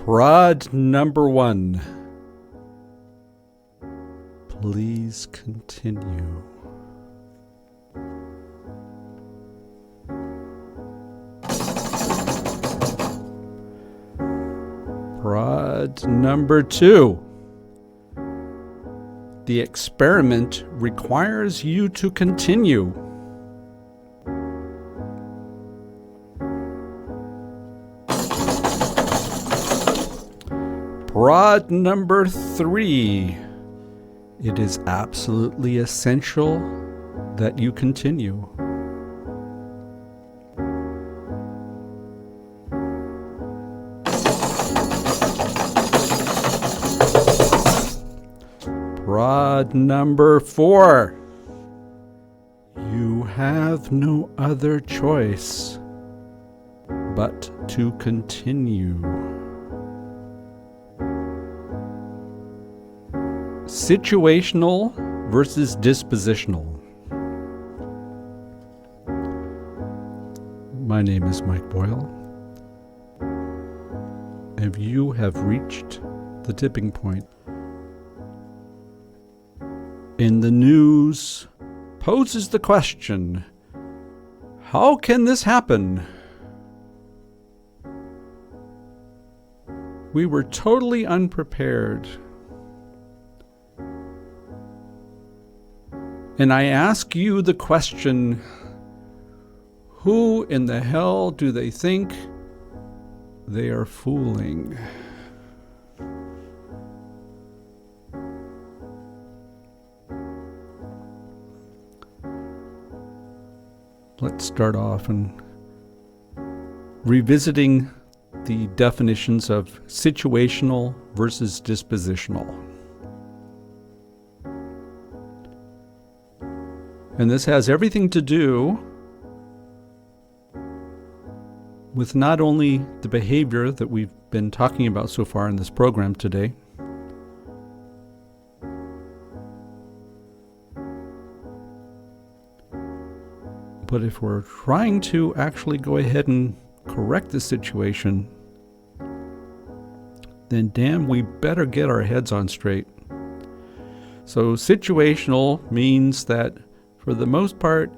Prod number 1. Please continue. Prod number 2. The experiment requires you to continue. Prod number 3. It is absolutely essential that you continue. Prod number 4. You have no other choice but to continue. Situational versus dispositional. My name is Mike Boyle, and you have reached the tipping point. In the news poses the question, how can this happen? We were totally unprepared. And I ask you the question, who in the hell do they think they are fooling? Let's start off and revisiting the definitions of situational versus dispositional. And this has everything to do with not only the behavior that we've been talking about so far in this program today, but if we're trying to actually go ahead and correct the situation, then damn, we better get our heads on straight. So situational means that for the most part,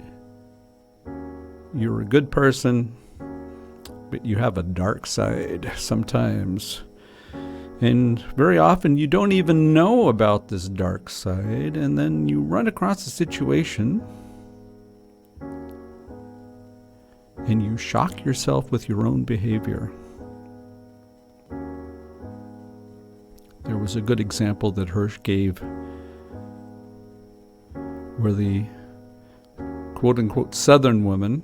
you're a good person, but you have a dark side sometimes. And very often you don't even know about this dark side, and then you run across a situation and you shock yourself with your own behavior. There was a good example that Hirsch gave where the quote-unquote Southern woman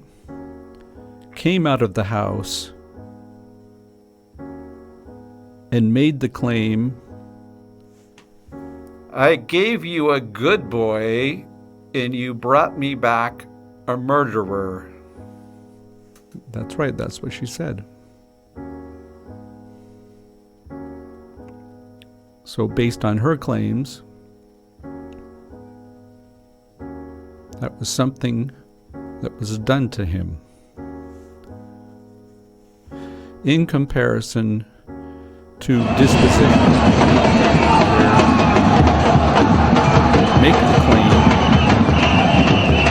came out of the house and made the claim, I gave you a good boy and you brought me back a murderer. That's right, that's what she said. So based on her claims, that was something that was done to him. In comparison to disposition, where make the claim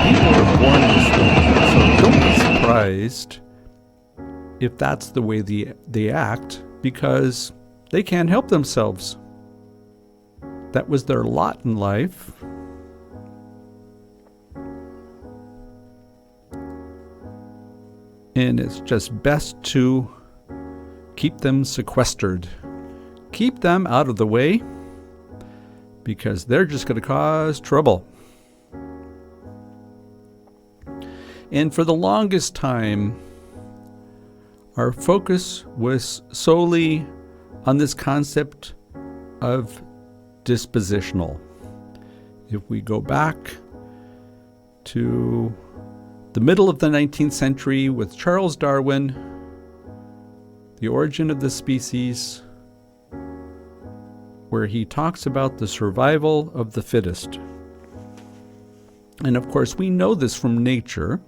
people are born this way. So don't be surprised if that's the way they act, because they can't help themselves. That was their lot in life. And it's just best to keep them sequestered. Keep them out of the way, because they're just going to cause trouble. And for the longest time, our focus was solely on this concept of dispositional. If we go back to the middle of the 19th century with Charles Darwin, The Origin of the Species, where he talks about the survival of the fittest. And of course, we know this from nature.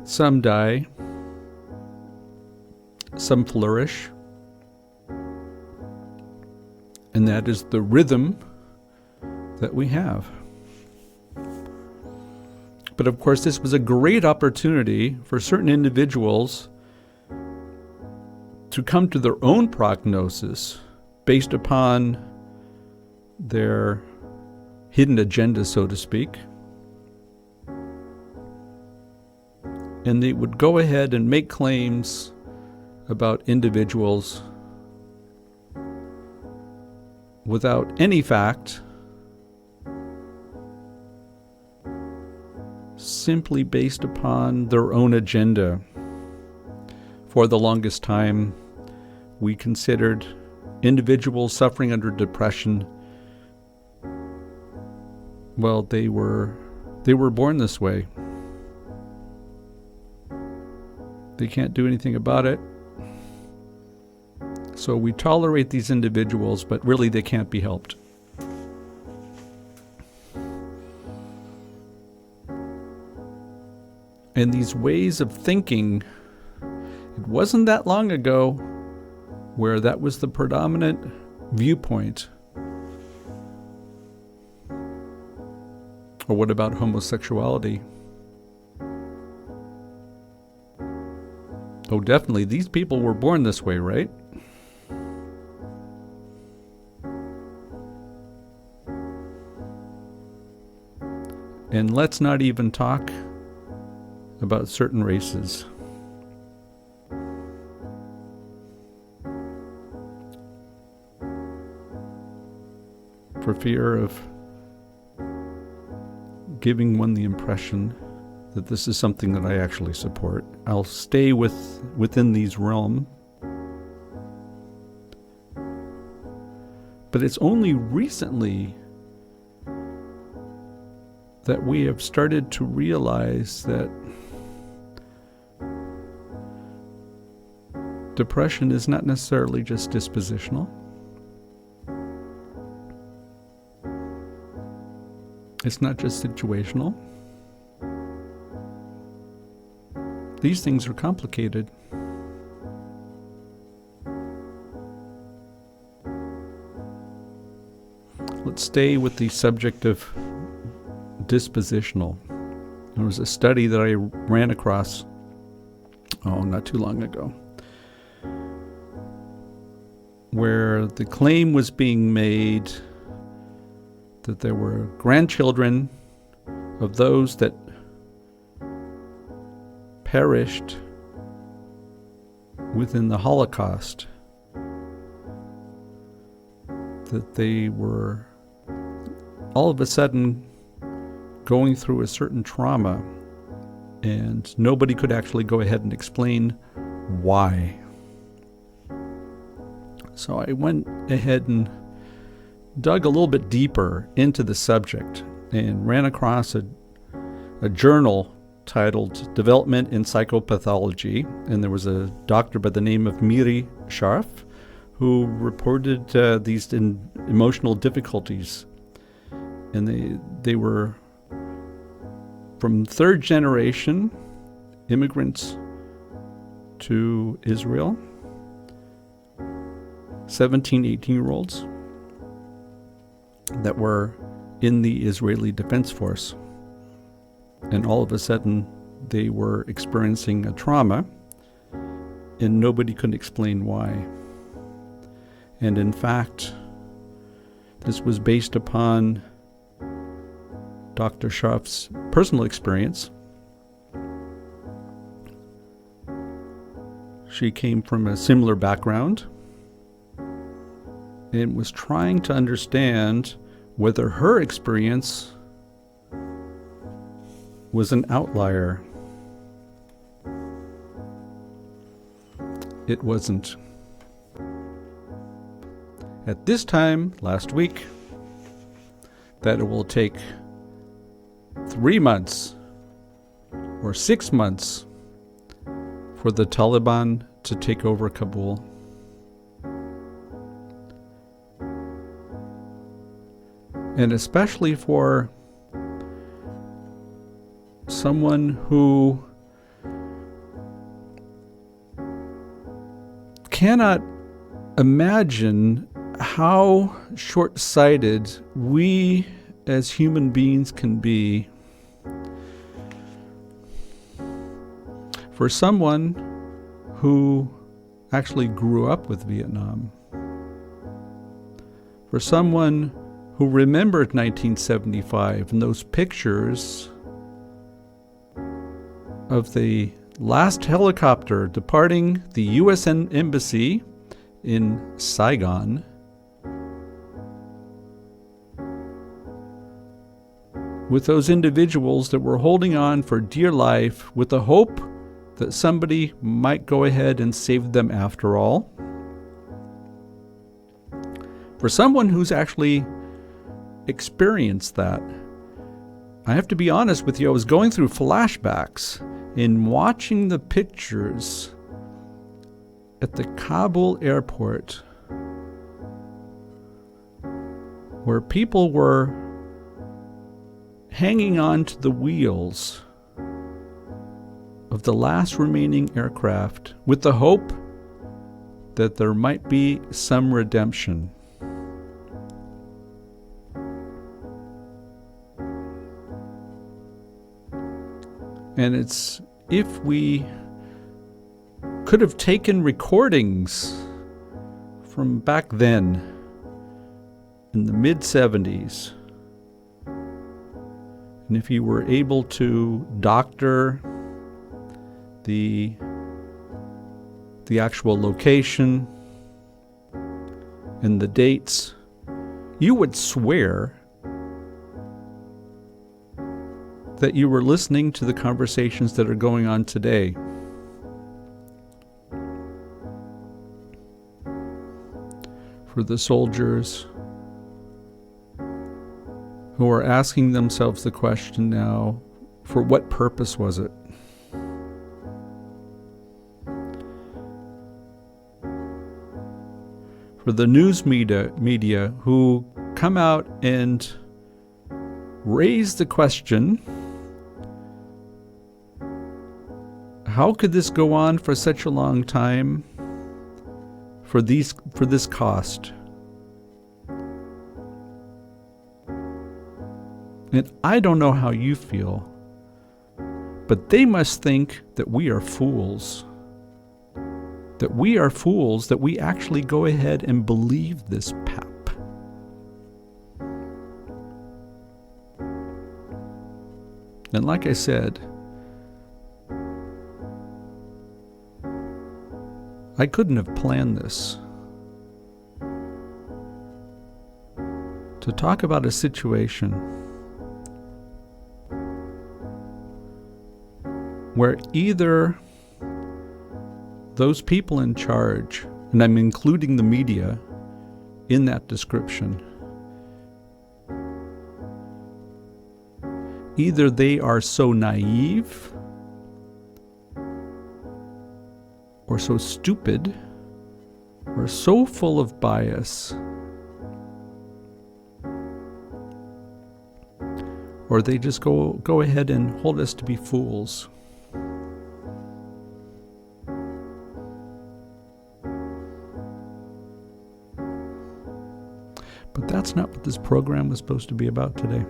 Some die, some flourish, and that is the rhythm that we have. But of course, this was a great opportunity for certain individuals to come to their own prognosis based upon their hidden agenda, so to speak. And they would go ahead and make claims about individuals without any fact, simply based upon their own agenda. For the longest time, we considered individuals suffering under depression, well, they were born this way. They can't do anything about it. So we tolerate these individuals, but really they can't be helped. And these ways of thinking, it wasn't that long ago where that was the predominant viewpoint. Or what about homosexuality? Oh, definitely. These people were born this way, right? And let's not even talk about certain races. For fear of giving one the impression that this is something that I actually support, I'll stay within these realms. But it's only recently that we have started to realize that depression is not necessarily just dispositional. It's not just situational. These things are complicated. Let's stay with the subject of dispositional. There was a study that I ran across, not too long ago, where the claim was being made that there were grandchildren of those that perished within the Holocaust, that they were all of a sudden going through a certain trauma, and nobody could actually go ahead and explain why. So I went ahead and dug a little bit deeper into the subject and ran across a journal titled Development in Psychopathology, and there was a doctor by the name of Miri Scharf who reported these emotional difficulties, and they were from third generation immigrants to Israel, 17, 18-year-olds that were in the Israeli Defense Force. And all of a sudden, they were experiencing a trauma, and nobody could explain why. And in fact, this was based upon Dr. Scharf's personal experience. She came from a similar background and was trying to understand whether her experience was an outlier. It wasn't. At this time, last week, that it will take 3 months or 6 months for the Taliban to take over Kabul. And especially for someone who cannot imagine how short-sighted we as human beings can be. For someone who actually grew up with Vietnam, for someone who remembered 1975 and those pictures of the last helicopter departing the U.S. Embassy in Saigon, with those individuals that were holding on for dear life with the hope that somebody might go ahead and save them after all. For someone who's actually experienced that, I have to be honest with you, I was going through flashbacks in watching the pictures at the Kabul airport where people were hanging on to the wheels of the last remaining aircraft with the hope that there might be some redemption. And it's, if we could have taken recordings from back then in the mid-70s, and if you were able to doctor the actual location and the dates, you would swear that you were listening to the conversations that are going on today. For the soldiers who are asking themselves the question now, for what purpose was it? For the news media who come out and raise the question, how could this go on for such a long time for this cost? And I don't know how you feel, but they must think that we are fools. That we are fools, that we actually go ahead and believe this pap. And like I said, I couldn't have planned this. To talk about a situation where either those people in charge, and I'm including the media in that description, either they are so naive or so stupid or so full of bias, or they just go ahead and hold us to be fools. But that's not what this program was supposed to be about today.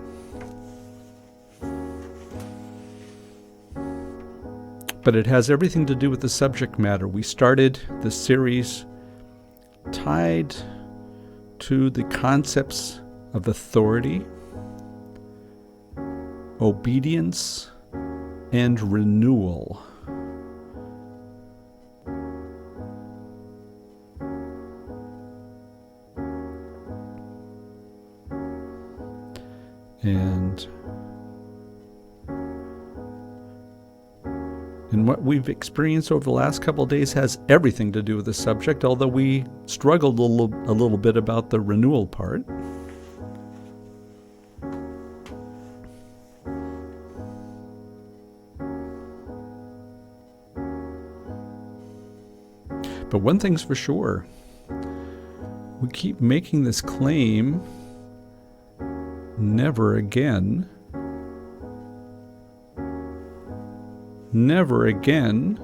But it has everything to do with the subject matter. We started the series tied to the concepts of authority, obedience, and renewal. And what we've experienced over the last couple of days has everything to do with the subject, although we struggled a little bit about the renewal part. But one thing's for sure, we keep making this claim, never again. Never again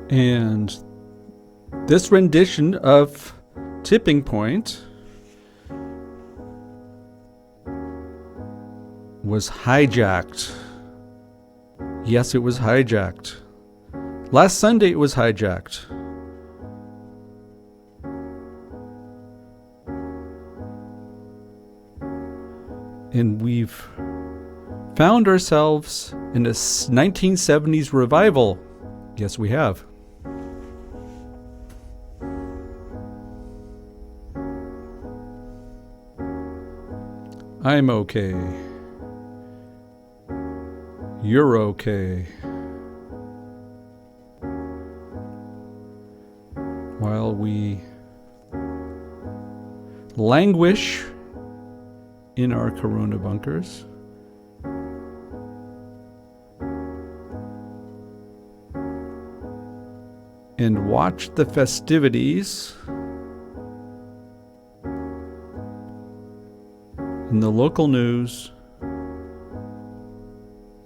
And this rendition of Tipping Point was hijacked. Yes, it was hijacked. Last Sunday it was hijacked. And we've found ourselves in a 1970s revival. Yes, we have. I'm okay. You're okay. While we languish in our corona bunkers, and watch the festivities in the local news,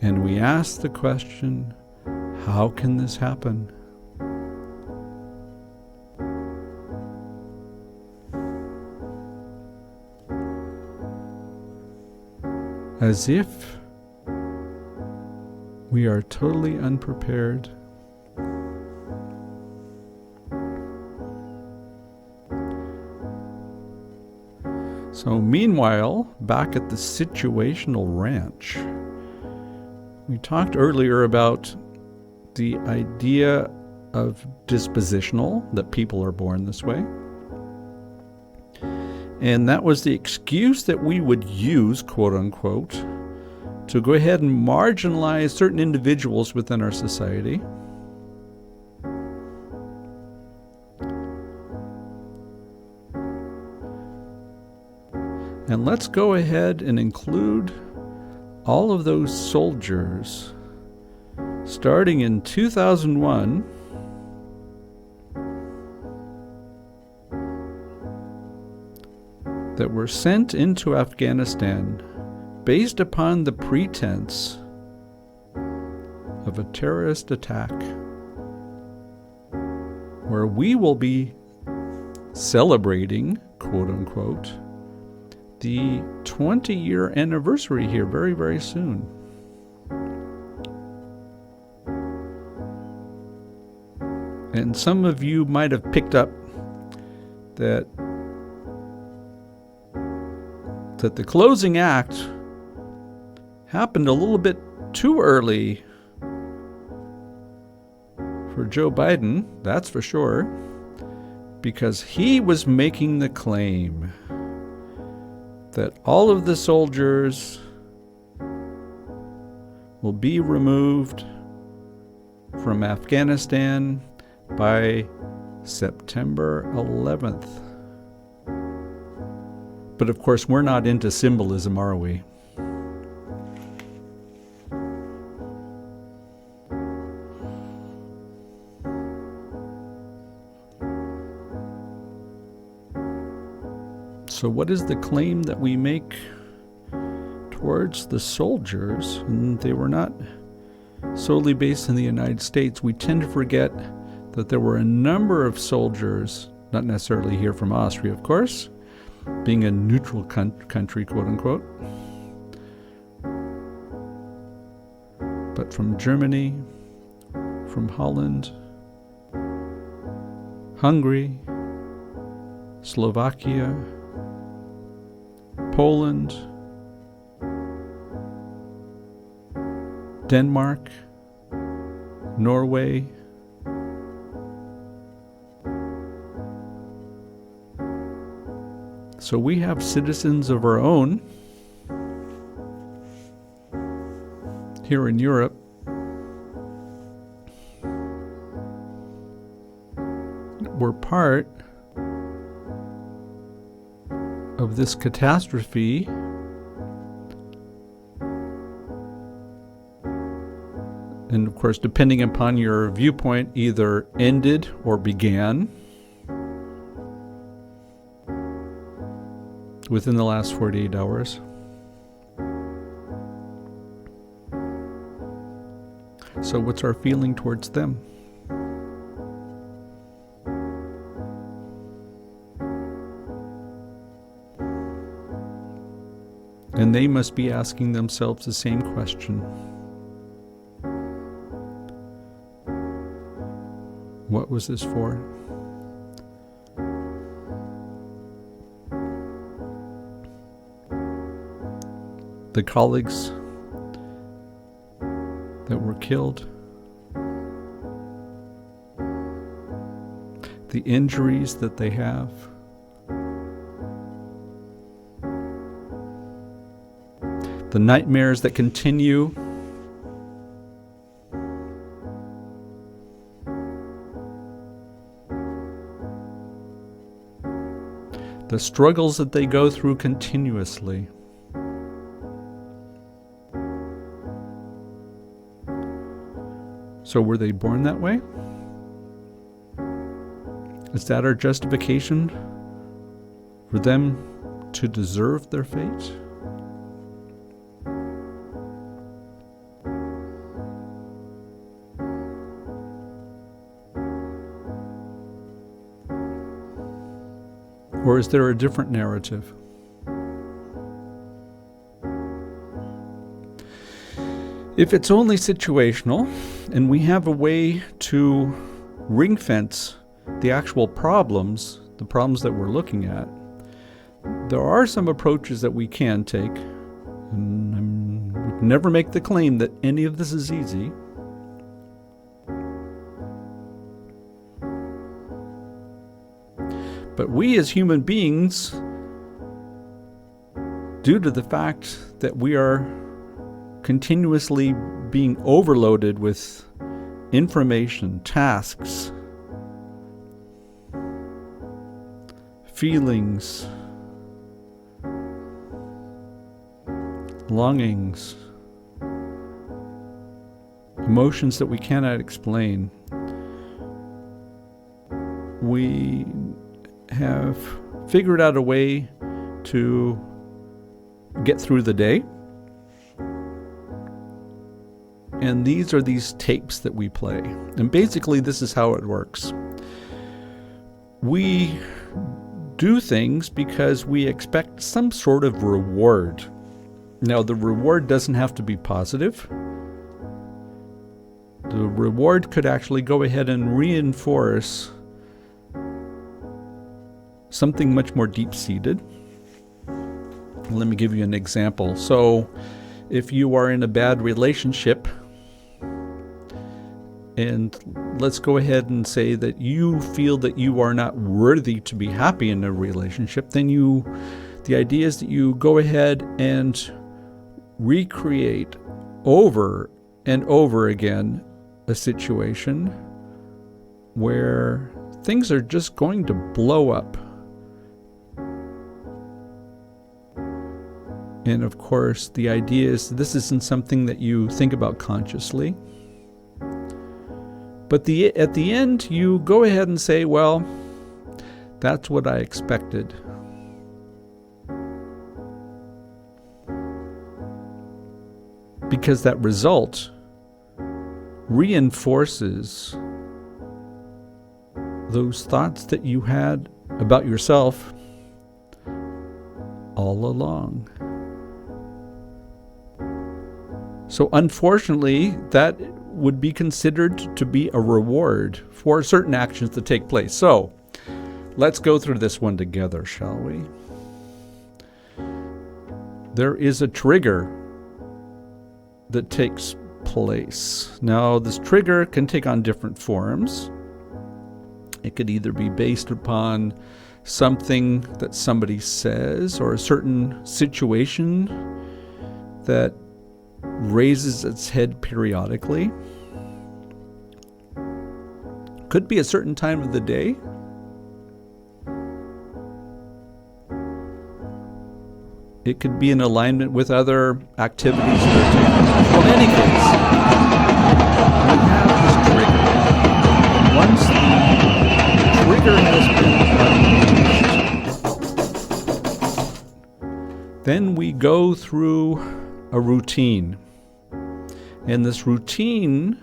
and we ask the question, how can this happen? As if we are totally unprepared. So meanwhile, back at the Situational Ranch, we talked earlier about the idea of dispositional, that people are born this way. And that was the excuse that we would use, quote unquote, to go ahead and marginalize certain individuals within our society. And let's go ahead and include all of those soldiers starting in 2001 that were sent into Afghanistan based upon the pretense of a terrorist attack, where we will be celebrating, quote unquote, the 20-year anniversary here very, very soon. And some of you might have picked up that the closing act happened a little bit too early for Joe Biden, that's for sure, because he was making the claim that all of the soldiers will be removed from Afghanistan by September 11th. But of course, we're not into symbolism, are we? So what is the claim that we make towards the soldiers? And they were not solely based in the United States. We tend to forget that there were a number of soldiers, not necessarily here from Austria, of course, being a neutral country, quote unquote, but from Germany, from Holland, Hungary, Slovakia, Poland, Denmark, Norway, so we have citizens of our own here in Europe were part of this catastrophe, and of course, depending upon your viewpoint, either ended or began within the last 48 hours. So what's our feeling towards them? And they must be asking themselves the same question. What was this for? The colleagues that were killed, the injuries that they have, the nightmares that continue, the struggles that they go through continuously. So were they born that way? Is that our justification for them to deserve their fate? Or is there a different narrative? If it's only situational, and we have a way to ring fence the actual problems, the problems that we're looking at, there are some approaches that we can take. And I would never make the claim that any of this is easy. But we as human beings, due to the fact that we are continuously being overloaded with information, tasks, feelings, longings, emotions that we cannot explain, we have figured out a way to get through the day. And these are these tapes that we play. And basically this is how it works. We do things because we expect some sort of reward. Now, the reward doesn't have to be positive. The reward could actually go ahead and reinforce something much more deep-seated. Let me give you an example. So, if you are in a bad relationship, and let's go ahead and say that you feel that you are not worthy to be happy in a relationship, then the idea is that you go ahead and recreate over and over again a situation where things are just going to blow up. And of course, the idea is this isn't something that you think about consciously. But at the end, you go ahead and say, well, that's what I expected. Because that result reinforces those thoughts that you had about yourself all along. So unfortunately, that would be considered to be a reward for certain actions to take place. So let's go through this one together, shall we? There is a trigger that takes place. Now, this trigger can take on different forms. It could either be based upon something that somebody says or a certain situation that raises its head periodically. Could be a certain time of the day. It could be in alignment with other activities that are taking place. Well, in any case, we have this trigger. Once the trigger has been unleashed, then we go through a routine. And this routine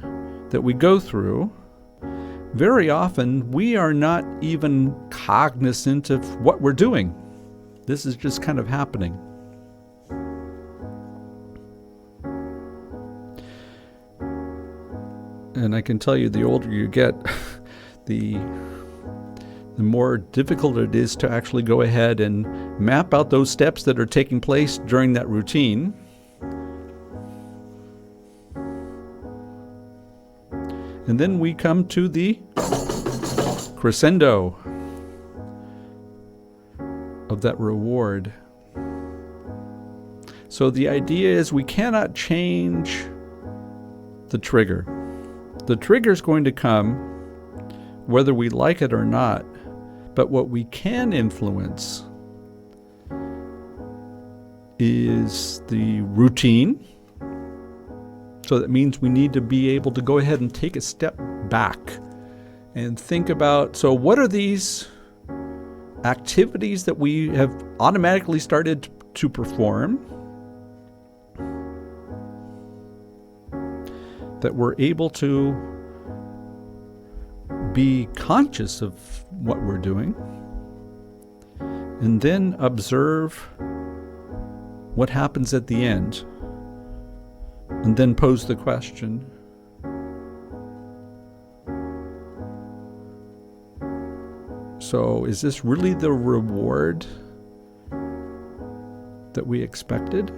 that we go through, very often we are not even cognizant of what we're doing. This is just kind of happening. And I can tell you, the older you get, the more difficult it is to actually go ahead and map out those steps that are taking place during that routine. And then we come to the crescendo of that reward. So the idea is we cannot change the trigger. The trigger is going to come whether we like it or not. But what we can influence is the routine. So that means we need to be able to go ahead and take a step back and think about, so what are these activities that we have automatically started to perform that we're able to be conscious of what we're doing, and then observe what happens at the end, and then pose the question, so is this really the reward that we expected?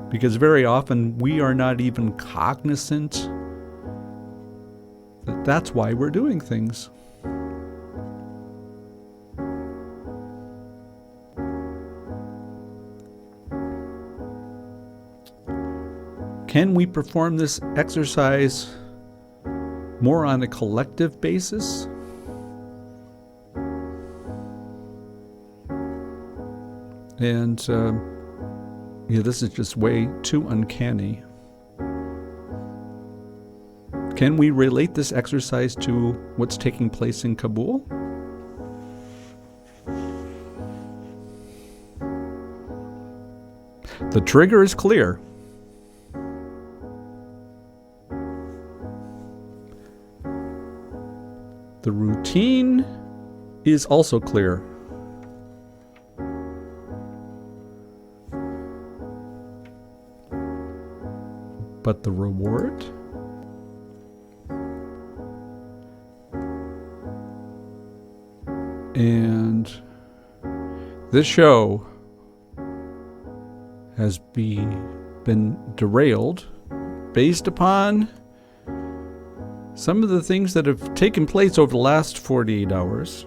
Because very often we are not even cognizant that that's why we're doing things. Can we perform this exercise more on a collective basis? And this is just way too uncanny. Can we relate this exercise to what's taking place in Kabul? The trigger is clear. The routine is also clear. But the reward? And this show has been derailed based upon some of the things that have taken place over the last 48 hours.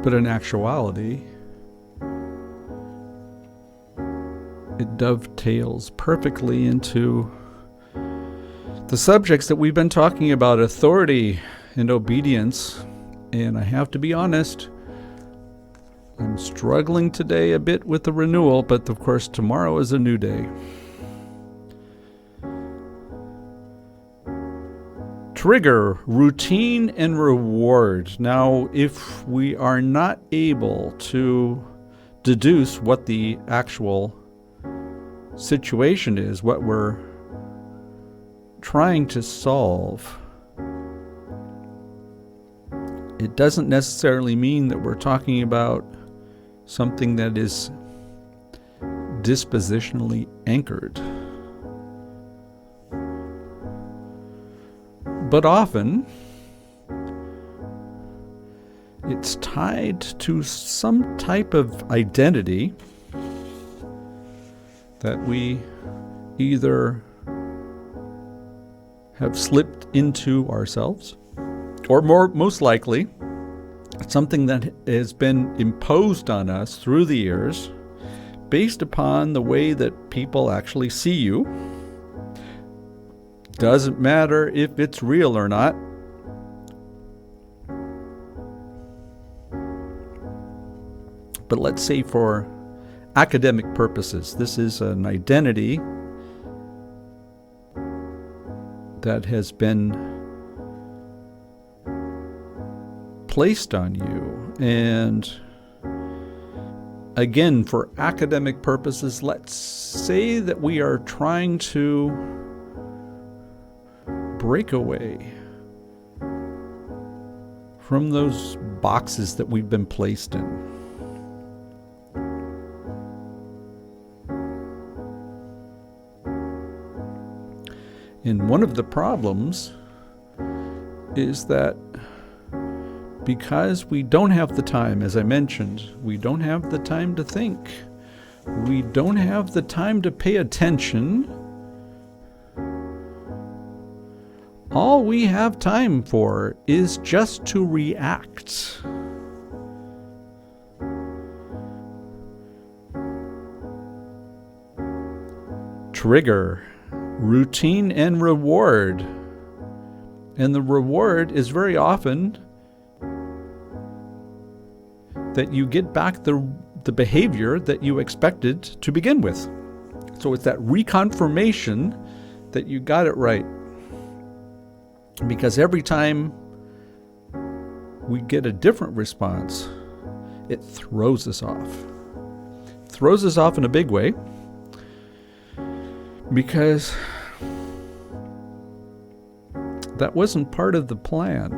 But in actuality, it dovetails perfectly into the subjects that we've been talking about, authority and obedience. And I have to be honest, I'm struggling today a bit with the renewal, but of course tomorrow is a new day. Trigger, routine, and reward. Now, if we are not able to deduce what the actual situation is, what we're trying to solve, it doesn't necessarily mean that we're talking about something that is dispositionally anchored. But often, it's tied to some type of identity that we either have slipped into ourselves, or most likely, something that has been imposed on us through the years based upon the way that people actually see you. Doesn't matter if it's real or not. But let's say for academic purposes, this is an identity that has been placed on you. And again, for academic purposes, let's say that we are trying to break away from those boxes that we've been placed in. And one of the problems is that because we don't have the time, as I mentioned, we don't have the time to think. We don't have the time to pay attention. All we have time for is just to react. Trigger, routine, and reward. And the reward is very often that you get back the behavior that you expected to begin with. So it's that reconfirmation that you got it right. Because every time we get a different response, it throws us off. It throws us off in a big way. Because that wasn't part of the plan.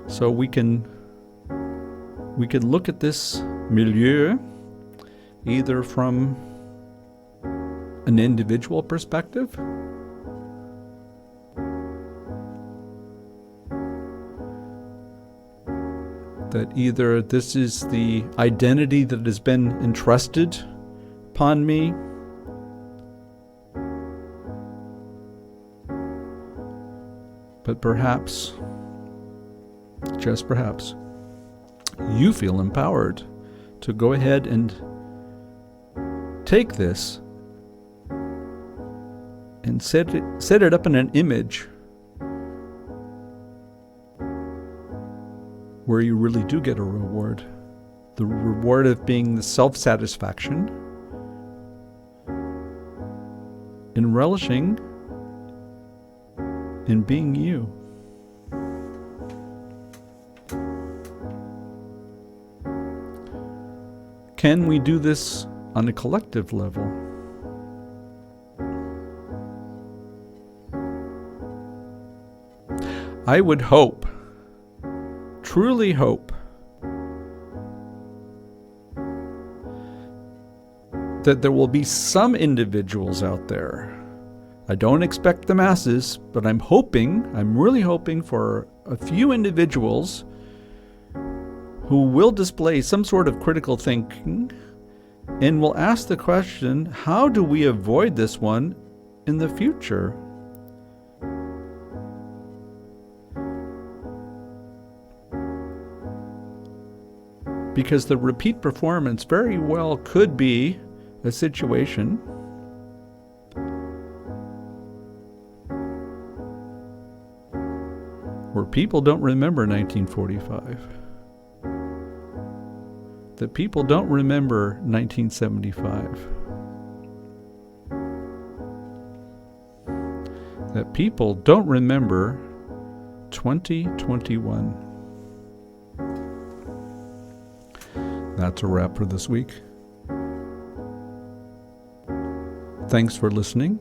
So we can look at this milieu either from an individual perspective, that either this is the identity that has been entrusted upon me, but perhaps, just perhaps, you feel empowered to go ahead and take this and set it up in an image where you really do get a reward. The reward of being the self-satisfaction in relishing in being you. Can we do this on a collective level? I would hope, truly hope, that there will be some individuals out there. I don't expect the masses, but I'm really hoping for a few individuals who will display some sort of critical thinking and will ask the question, how do we avoid this one in the future? Because the repeat performance very well could be a situation where people don't remember 1945. That people don't remember 1975. That people don't remember 2021. That's a wrap for this week. Thanks for listening.